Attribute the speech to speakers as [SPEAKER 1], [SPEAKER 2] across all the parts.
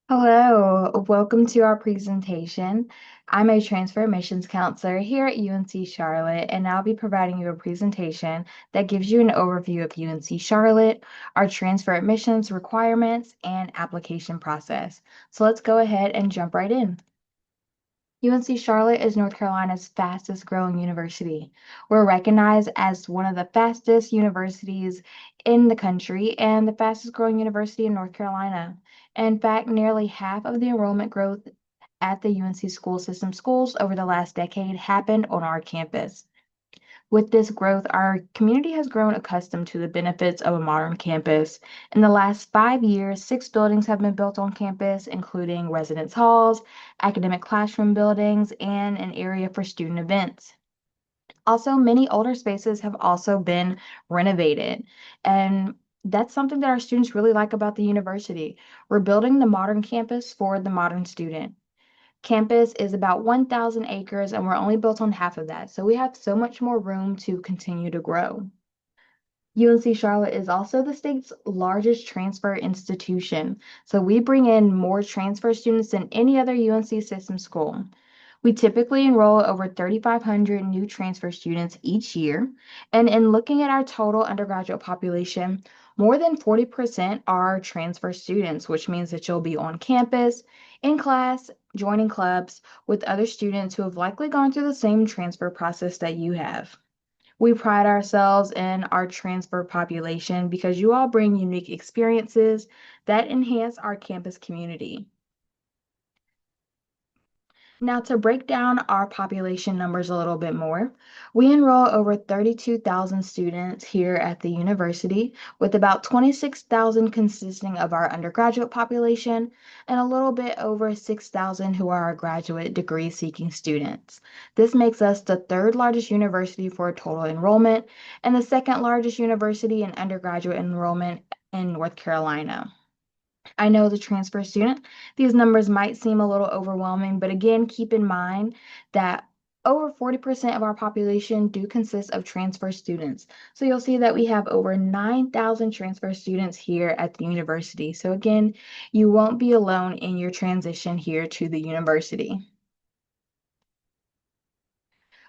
[SPEAKER 1] Hello, welcome to our presentation. I'm a transfer admissions counselor here at UNC Charlotte, and I'll be providing you a presentation that gives you an overview of UNC Charlotte, our transfer admissions requirements, and application process. So let's go ahead and jump right in. UNC Charlotte is North Carolina's fastest growing university. We're recognized as one of the fastest universities in the country and the fastest growing university in North Carolina. In fact, nearly half of the enrollment growth at the UNC school system schools over the last decade happened on our campus. With this growth, our community has grown accustomed to the benefits of a modern campus. In the last 5 years, 6 buildings have been built on campus, including residence halls, academic classroom buildings, and an area for student events. Also, many older spaces have also been renovated. And that's something that our students really like about the university. We're building the modern campus for the modern student. Campus is about 1,000 acres, and we're only built on half of that. So we have so much more room to continue to grow. UNC Charlotte is also the state's largest transfer institution. So we bring in more transfer students than any other UNC system school. We typically enroll over 3,500 new transfer students each year. And in looking at our total undergraduate population, more than 40% are transfer students, which means that you'll be on campus, in class, joining clubs with other students who have likely gone through the same transfer process that you have. We pride ourselves in our transfer population because you all bring unique experiences that enhance our campus community. Now, to break down our population numbers a little bit more, we enroll over 32,000 students here at the university, with about 26,000 consisting of our undergraduate population and a little bit over 6,000 who are our graduate degree seeking students. This makes us the third largest university for total enrollment and the second largest university in undergraduate enrollment in North Carolina. I know as a transfer student, these numbers might seem a little overwhelming, but again, keep in mind that over 40% of our population do consist of transfer students. So you'll see that we have over 9,000 transfer students here at the university. So again, you won't be alone in your transition here to the university.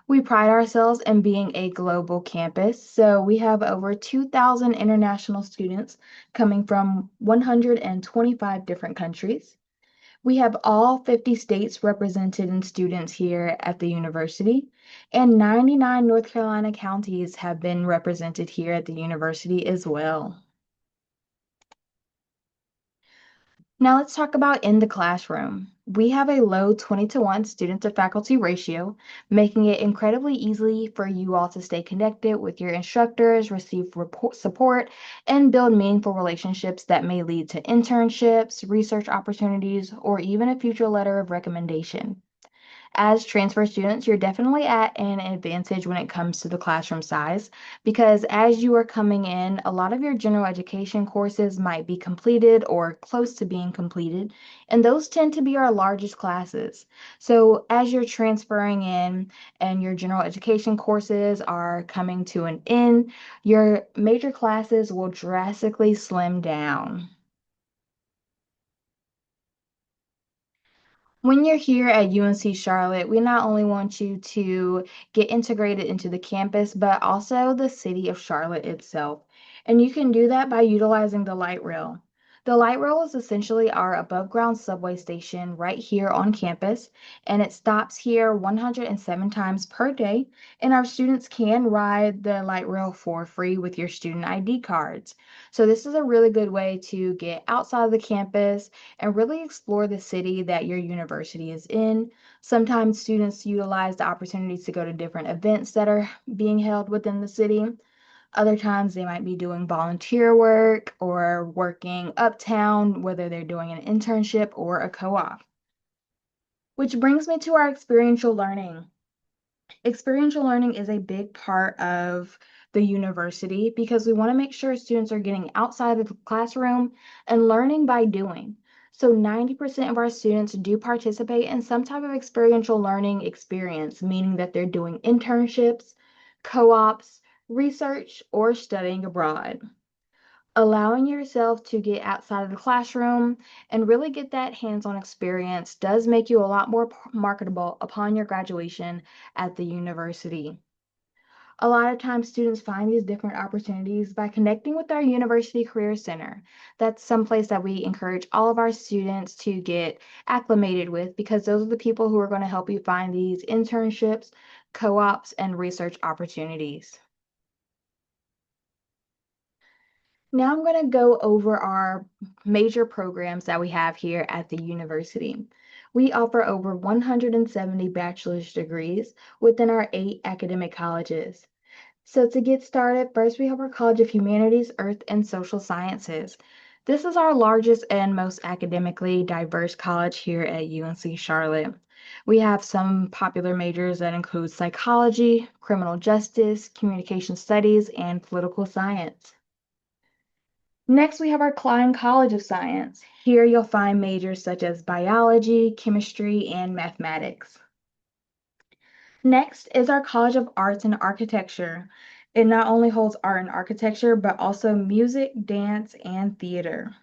[SPEAKER 1] We pride ourselves in being a global campus, so we have over 2,000 international students coming from 125 different countries. We have all 50 states represented in students here at the university, and 99 North Carolina counties have been represented here at the university as well. Now let's talk about in the classroom. We have a low 20-to-1 student to faculty ratio, making it incredibly easy for you all to stay connected with your instructors, receive support, and build meaningful relationships that may lead to internships, research opportunities, or even a future letter of recommendation. As transfer students, you're definitely at an advantage when it comes to the classroom size because as you are coming in, a lot of your general education courses might be completed or close to being completed, and those tend to be our largest classes. So as you're transferring in and your general education courses are coming to an end, your major classes will drastically slim down. When you're here at UNC Charlotte, we not only want you to get integrated into the campus, but also the city of Charlotte itself. And you can do that by utilizing the light rail. The light rail is essentially our above ground subway station right here on campus, and it stops here 107 times per day. And our students can ride the light rail for free with your student ID cards. So, this is a really good way to get outside of the campus and really explore the city that your university is in. Sometimes students utilize the opportunities to go to different events that are being held within the city. Other times they might be doing volunteer work or working uptown, whether they're doing an internship or a co-op. Which brings me to our experiential learning. Experiential learning is a big part of the university because we want to make sure students are getting outside of the classroom and learning by doing. So 90% of our students do participate in some type of experiential learning experience, meaning that they're doing internships, co-ops, research, or studying abroad. Allowing yourself to get outside of the classroom and really get that hands-on experience does make you a lot more marketable upon your graduation at the university. A lot of times students find these different opportunities by connecting with our University Career Center. That's someplace that we encourage all of our students to get acclimated with because those are the people who are going to help you find these internships, co-ops, and research opportunities. Now I'm going to go over our major programs that we have here at the university. We offer over 170 bachelor's degrees within our 8 academic colleges. So to get started, first we have our College of Humanities, Earth, and Social Sciences. This is our largest and most academically diverse college here at UNC Charlotte. We have some popular majors that include psychology, criminal justice, communication studies, and political science. Next, we have our Klein College of Science. Here you'll find majors such as biology, chemistry, and mathematics. Next is our College of Arts and Architecture. It not only holds art and architecture, but also music, dance, and theater.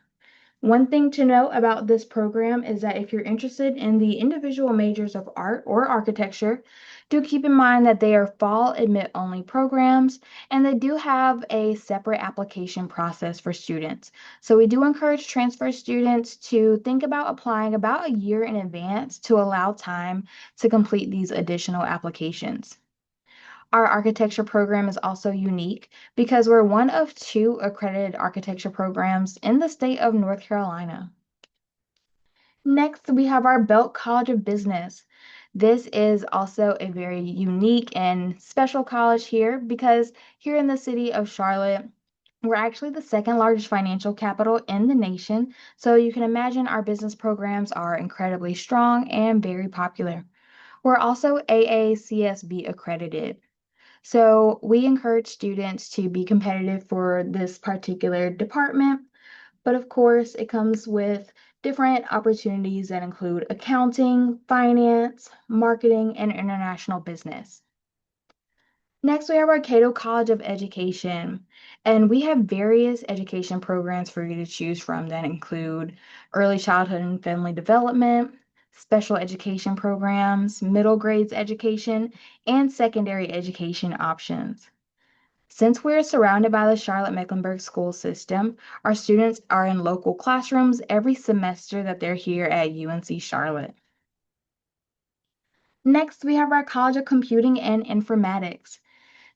[SPEAKER 1] One thing to note about this program is that if you're interested in the individual majors of art or architecture, do keep in mind that they are fall admit only programs and they do have a separate application process for students. So we do encourage transfer students to think about applying about a year in advance to allow time to complete these additional applications. Our architecture program is also unique because we're one of 2 accredited architecture programs in the state of North Carolina. Next, we have our Belk College of Business. This is also a very unique and special college here because here in the city of Charlotte, we're actually the second largest financial capital in the nation. So you can imagine our business programs are incredibly strong and very popular. We're also AACSB accredited. So we encourage students to be competitive for this particular department, but of course, it comes with different opportunities that include accounting, finance, marketing, and international business. Next, we have our Cato College of Education, and we have various education programs for you to choose from that include early childhood and family development, special education programs, middle grades education, and secondary education options. Since we're surrounded by the Charlotte-Mecklenburg school system, our students are in local classrooms every semester that they're here at UNC Charlotte. Next, we have our College of Computing and Informatics.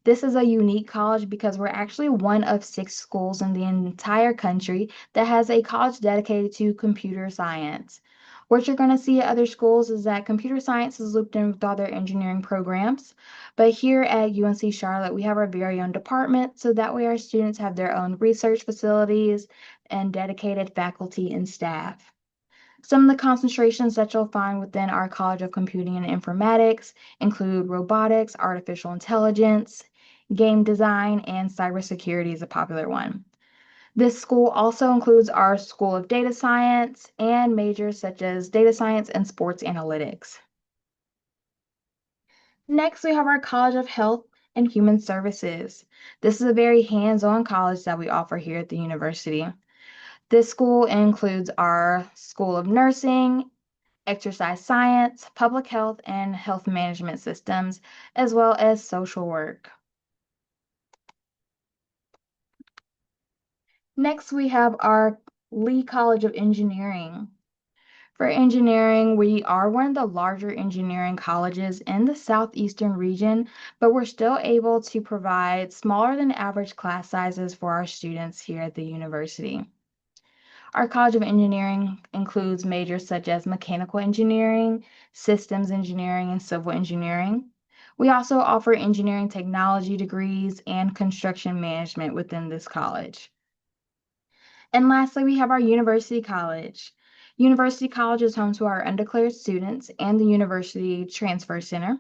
[SPEAKER 1] This is a unique college because we're actually one of 6 schools in the entire country that has a college dedicated to computer science. What you're going to see at other schools is that computer science is looped in with other engineering programs, but here at UNC Charlotte, we have our very own department, so that way our students have their own research facilities and dedicated faculty and staff. Some of the concentrations that you'll find within our College of Computing and Informatics include robotics, artificial intelligence, game design, and cybersecurity is a popular one. This school also includes our School of Data Science and majors such as data science and sports analytics. Next, we have our College of Health and Human Services. This is a very hands-on college that we offer here at the university. This school includes our School of Nursing, exercise science, public health, and health management systems, as well as social work. Next, we have our Lee College of Engineering. For engineering, we are one of the larger engineering colleges in the southeastern region, but we're still able to provide smaller than average class sizes for our students here at the university. Our College of Engineering includes majors such as mechanical engineering, systems engineering, and civil engineering. We also offer engineering technology degrees and construction management within this college. And lastly, we have our University College. University College is home to our undeclared students and the University Transfer Center.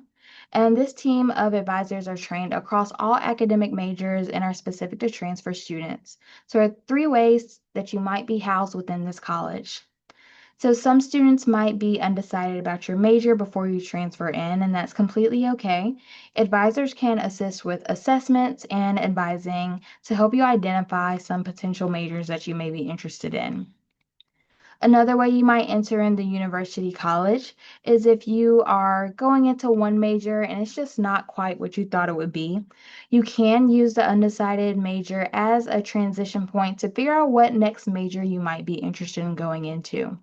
[SPEAKER 1] And this team of advisors are trained across all academic majors and are specific to transfer students. So there are 3 ways that you might be housed within this college. So some students might be undecided about your major before you transfer in, and that's completely okay. Advisors can assist with assessments and advising to help you identify some potential majors that you may be interested in. Another way you might enter in the university college is if you are going into one major and it's just not quite what you thought it would be. You can use the undecided major as a transition point to figure out what next major you might be interested in going into.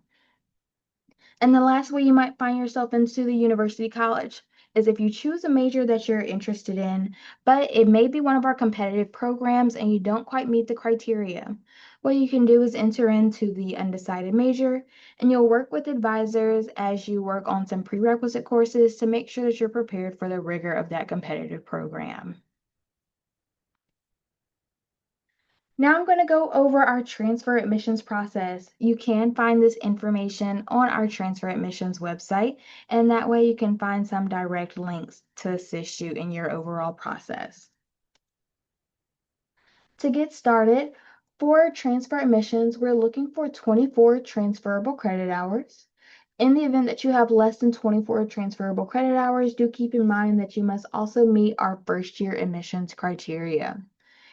[SPEAKER 1] And the last way you might find yourself into the university college is if you choose a major that you're interested in, but it may be one of our competitive programs and you don't quite meet the criteria. What you can do is enter into the undecided major and you'll work with advisors as you work on some prerequisite courses to make sure that you're prepared for the rigor of that competitive program. Now I'm going to go over our transfer admissions process. You can find this information on our transfer admissions website, and that way you can find some direct links to assist you in your overall process. To get started, for transfer admissions, we're looking for 24 transferable credit hours. In the event that you have less than 24 transferable credit hours, do keep in mind that you must also meet our first year admissions criteria.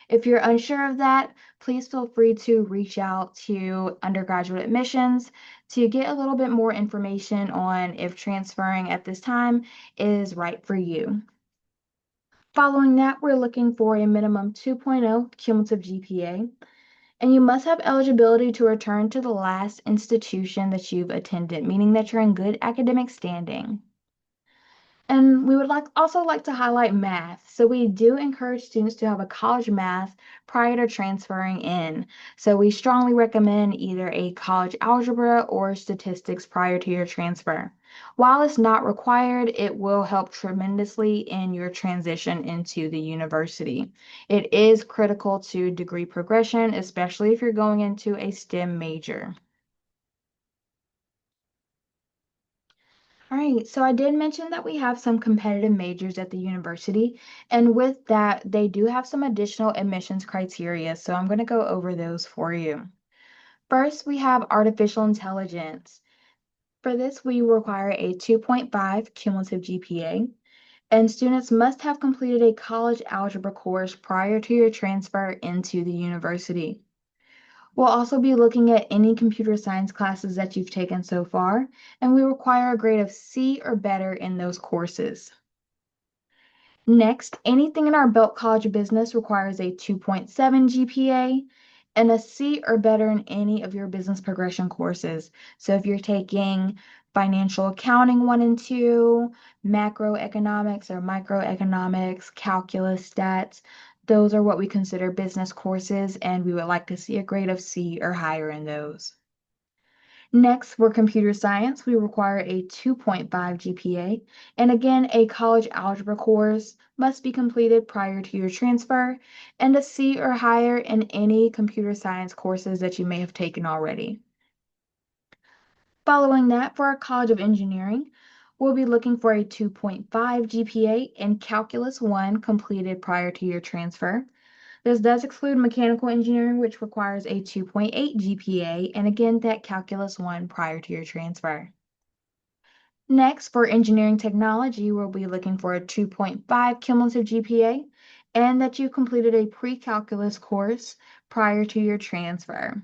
[SPEAKER 1] If you're unsure of that, please feel free to reach out to undergraduate admissions to get a little bit more information on if transferring at this time is right for you. Following that, we're looking for a minimum 2.0 cumulative GPA, and you must have eligibility to return to the last institution that you've attended, meaning that you're in good academic standing. And we would also like to highlight math. So we do encourage students to have a college math prior to transferring in. So we strongly recommend either a college algebra or statistics prior to your transfer. While it's not required, it will help tremendously in your transition into the university. It is critical to degree progression, especially if you're going into a STEM major. All right, so I did mention that we have some competitive majors at the university, and with that, they do have some additional admissions criteria, so I'm going to go over those for you. First, we have artificial intelligence. For this, we require a 2.5 cumulative GPA, and students must have completed a college algebra course prior to your transfer into the university. We'll also be looking at any computer science classes that you've taken so far, and we require a grade of C or better in those courses. Next, anything in our Belk College of Business requires a 2.7 GPA and a C or better in any of your business progression courses. So if you're taking financial accounting 1 and 2, macroeconomics or microeconomics, calculus, stats, those are what we consider business courses, and we would like to see a grade of C or higher in those. Next, for computer science, we require a 2.5 GPA, and again, a college algebra course must be completed prior to your transfer, and a C or higher in any computer science courses that you may have taken already. Following that, for our College of Engineering, we'll be looking for a 2.5 GPA in Calculus 1 completed prior to your transfer. This does exclude mechanical engineering, which requires a 2.8 GPA, and again, that Calculus 1 prior to your transfer. Next, for engineering technology, we'll be looking for a 2.5 cumulative GPA, and that you completed a pre-calculus course prior to your transfer.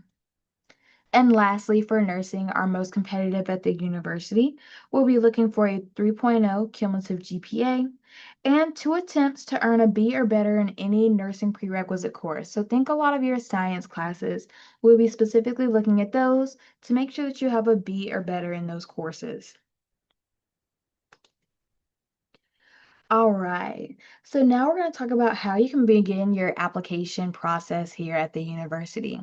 [SPEAKER 1] And lastly, for nursing, our most competitive at the university, we'll be looking for a 3.0 cumulative GPA and 2 attempts to earn a B or better in any nursing prerequisite course. So think a lot of your science classes. We'll be specifically looking at those to make sure that you have a B or better in those courses. All right, so now we're going to talk about how you can begin your application process here at the university.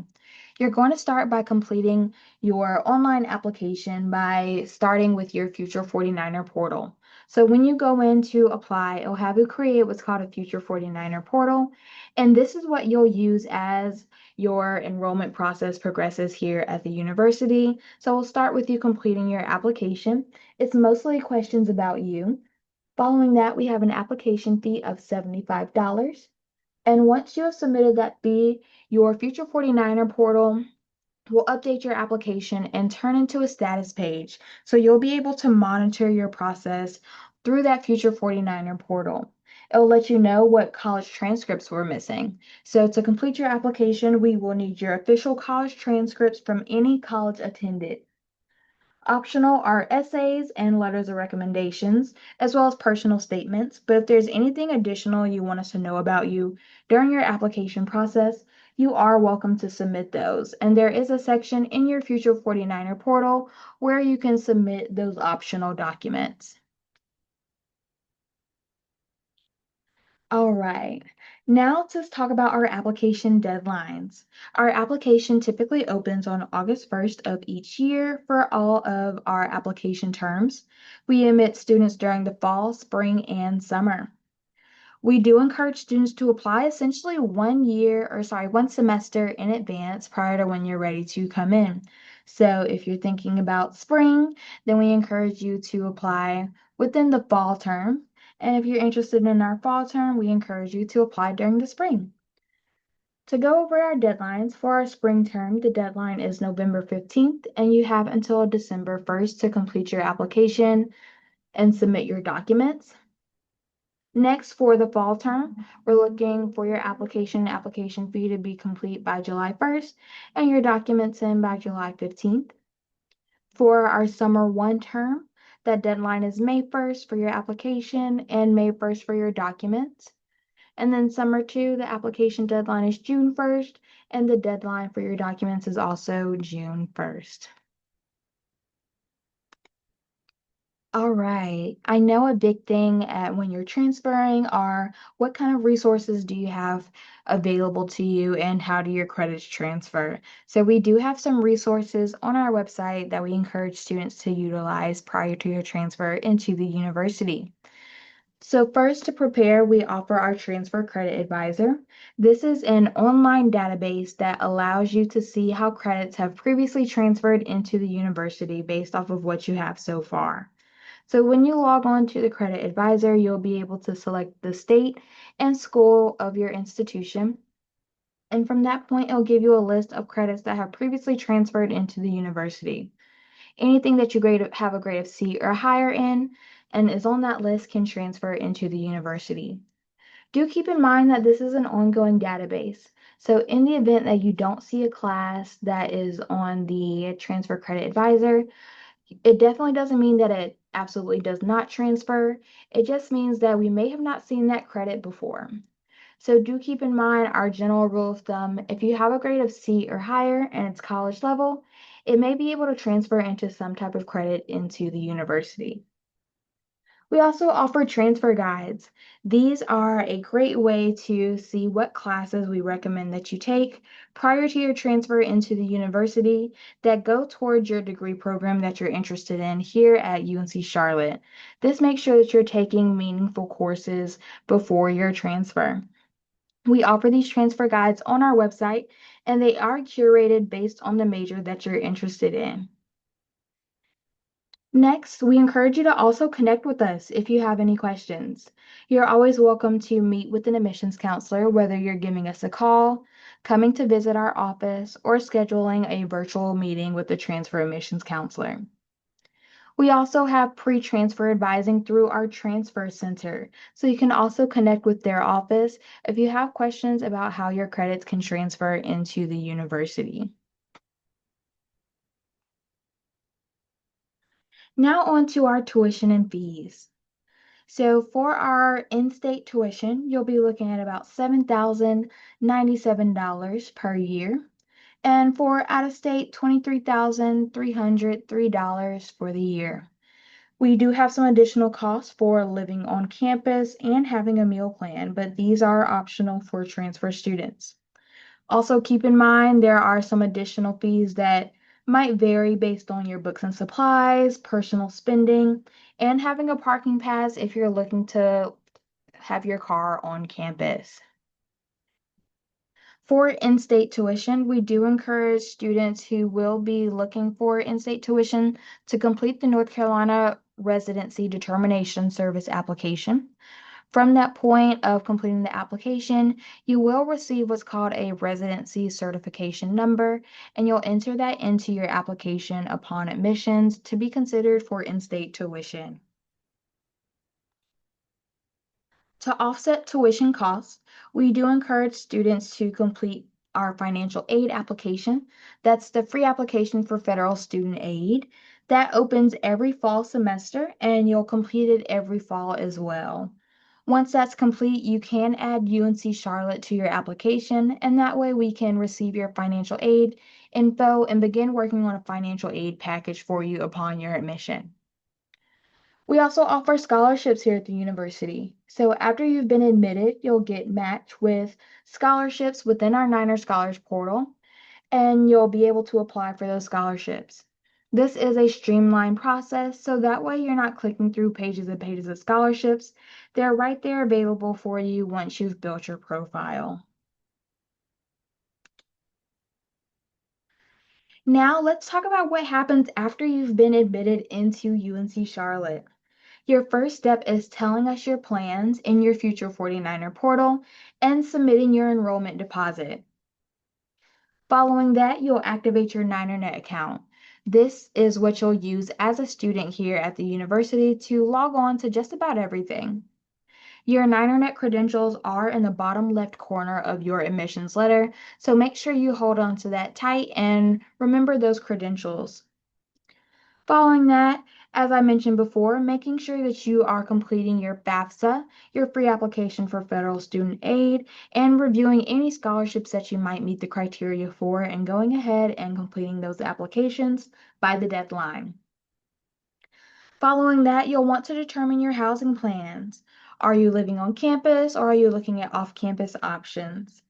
[SPEAKER 1] You're going to start by completing your online application by starting with your Future 49er portal. So when you go in to apply, it'll have you create what's called a Future 49er portal, and this is what you'll use as your enrollment process progresses here at the university. So we'll start with you completing your application. It's mostly questions about you. Following that, we have an application fee of $75. And once you have submitted that fee, your Future 49er portal will update your application and turn into a status page. So you'll be able to monitor your process through that Future 49er portal. It'll let you know what college transcripts were missing. So to complete your application, we will need your official college transcripts from any college attended. Optional are essays and letters of recommendations, as well as personal statements. But if there's anything additional you want us to know about you during your application process, you are welcome to submit those. And there is a section in your Future 49er portal where you can submit those optional documents. All right. Now to talk about our application deadlines. Our application typically opens on August 1st of each year for all of our application terms. We admit students during the fall, spring, and summer. We do encourage students to apply essentially 1 semester in advance prior to when you're ready to come in. So if you're thinking about spring, then we encourage you to apply within the fall term. And if you're interested in our fall term, we encourage you to apply during the spring. To go over our deadlines for our spring term, the deadline is November 15th, and you have until December 1st to complete your application and submit your documents. Next, for the fall term, we're looking for your application fee to be complete by July 1st and your documents in by July 15th. For our summer 1 term, that deadline is May 1st for your application and May 1st for your documents. And then summer 2, the application deadline is June 1st and the deadline for your documents is also June 1st. All right. I know a big thing when you're transferring are what kind of resources do you have available to you and how do your credits transfer? So we do have some resources on our website that we encourage students to utilize prior to your transfer into the university. So first, to prepare, we offer our Transfer Credit Advisor. This is an online database that allows you to see how credits have previously transferred into the university based off of what you have so far. So when you log on to the credit advisor, you'll be able to select the state and school of your institution. And from that point, it'll give you a list of credits that have previously transferred into the university. Anything that you have a grade of C or higher in and is on that list can transfer into the university. Do keep in mind that this is an ongoing database. So in the event that you don't see a class that is on the Transfer Credit Advisor, it definitely doesn't mean that it absolutely does not transfer. It just means that we may have not seen that credit before. So do keep in mind our general rule of thumb. If you have a grade of C or higher and it's college level, it may be able to transfer into some type of credit into the university. We also offer transfer guides. These are a great way to see what classes we recommend that you take prior to your transfer into the university that go towards your degree program that you're interested in here at UNC Charlotte. This makes sure that you're taking meaningful courses before your transfer. We offer these transfer guides on our website, and they are curated based on the major that you're interested in. Next, we encourage you to also connect with us if you have any questions. You're always welcome to meet with an admissions counselor, whether you're giving us a call, coming to visit our office, or scheduling a virtual meeting with the transfer admissions counselor. We also have pre-transfer advising through our transfer center, so you can also connect with their office if you have questions about how your credits can transfer into the university. Now on to our tuition and fees. So for our in-state tuition, you'll be looking at about $7,097 per year. And for out-of-state, $23,303 for the year. We do have some additional costs for living on campus and having a meal plan, but these are optional for transfer students. Also, keep in mind there are some additional fees that might vary based on your books and supplies, personal spending, and having a parking pass if you're looking to have your car on campus. For in-state tuition, we do encourage students who will be looking for in-state tuition to complete the North Carolina Residency Determination Service application. From that point of completing the application, you will receive what's called a residency certification number, and you'll enter that into your application upon admissions to be considered for in-state tuition. To offset tuition costs, we do encourage students to complete our financial aid application. That's the free application for federal student aid. That opens every fall semester, and you'll complete it every fall as well. Once that's complete, you can add UNC Charlotte to your application, and that way we can receive your financial aid info and begin working on a financial aid package for you upon your admission. We also offer scholarships here at the university. So after you've been admitted, you'll get matched with scholarships within our Niner Scholars portal, and you'll be able to apply for those scholarships. This is a streamlined process, so that way you're not clicking through pages and pages of scholarships. They're right there available for you once you've built your profile. Now let's talk about what happens after you've been admitted into UNC Charlotte. Your first step is telling us your plans in your Future 49er portal and submitting your enrollment deposit. Following that, you'll activate your NinerNet account. This is what you'll use as a student here at the university to log on to just about everything. Your NinerNet credentials are in the bottom left corner of your admissions letter, so make sure you hold on to that tight and remember those credentials. Following that, as I mentioned before, making sure that you are completing your FAFSA, your free application for federal student aid, and reviewing any scholarships that you might meet the criteria for and going ahead and completing those applications by the deadline. Following that, you'll want to determine your housing plans. Are you living on campus or are you looking at off-campus options?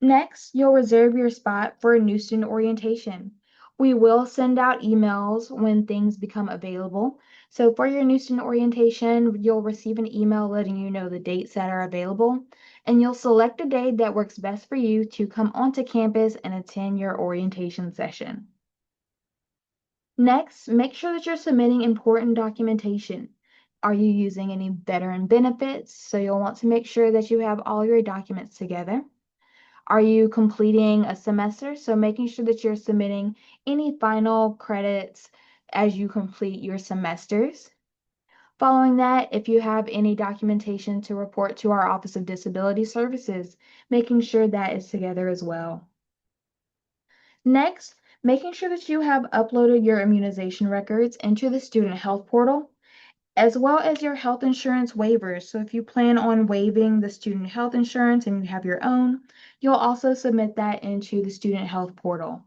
[SPEAKER 1] Next, you'll reserve your spot for a new student orientation. We will send out emails when things become available. So for your new student orientation, you'll receive an email letting you know the dates that are available, and you'll select a day that works best for you to come onto campus and attend your orientation session. Next, make sure that you're submitting important documentation. Are you using any veteran benefits? So you'll want to make sure that you have all your documents together. Are you completing a semester? So making sure that you're submitting any final credits as you complete your semesters. Following that, if you have any documentation to report to our Office of Disability Services, making sure that is together as well. Next, making sure that you have uploaded your immunization records into the student health portal, as well as your health insurance waivers. So if you plan on waiving the student health insurance and you have your own, you'll also submit that into the student health portal.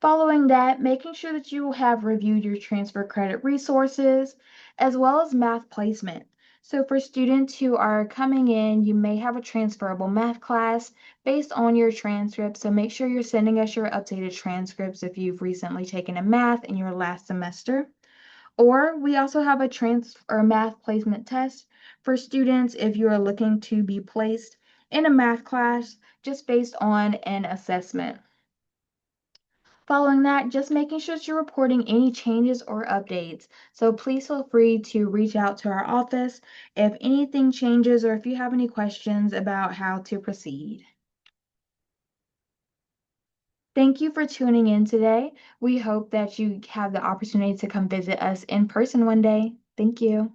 [SPEAKER 1] Following that, making sure that you have reviewed your transfer credit resources, as well as math placement. So for students who are coming in, you may have a transferable math class based on your transcripts. So make sure you're sending us your updated transcripts if you've recently taken a math in your last semester. Or we also have a math placement test for students if you are looking to be placed in a math class just based on an assessment. Following that, just making sure that you're reporting any changes or updates. So please feel free to reach out to our office if anything changes or if you have any questions about how to proceed. Thank you for tuning in today. We hope that you have the opportunity to come visit us in person one day. Thank you.